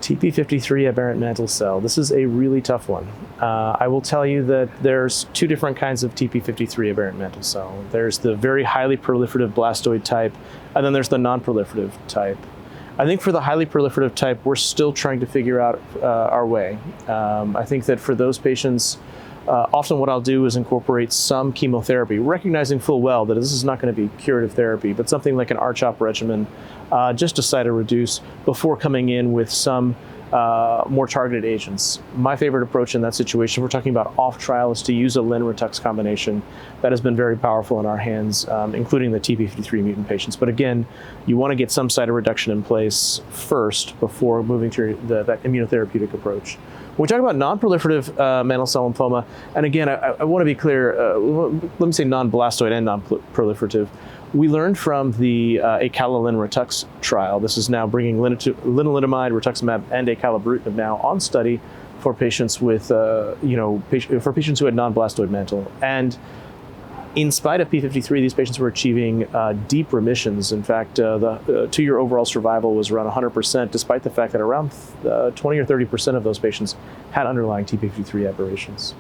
TP53 aberrant Mantle cell. This is a really tough one. I will tell you that there's two different kinds of TP53 aberrant Mantle cell. There's the very highly proliferative blastoid type, and then there's the non-proliferative type. I think for the highly proliferative type, we're still trying to figure out our way. I think that for those patients, often what I'll do is incorporate some chemotherapy, recognizing full well that this is not going to be curative therapy, but something like an R-CHOP regimen, just to cytoreduce before coming in with some more targeted agents. My favorite approach in that situation, we're talking about off-trial, is to use a Lin-Ritux combination that has been very powerful in our hands, including the TP53 mutant patients. But again, you want to get some cytoreduction in place first before moving to that immunotherapeutic approach. When we talk about non-proliferative mantle cell lymphoma, and again, I want to be clear, let me say non-blastoid and non-proliferative. We learned from the acalabrutinib trial. This is now bringing lenalidomide, rituximab, and acalabrutinib now on study for patients with, for patients who had non-blastoid mantle. And in spite of P53, these patients were achieving deep remissions. In fact, the 2-year overall survival was around 100%, despite the fact that around 20 or 30% of those patients had underlying TP53 aberrations.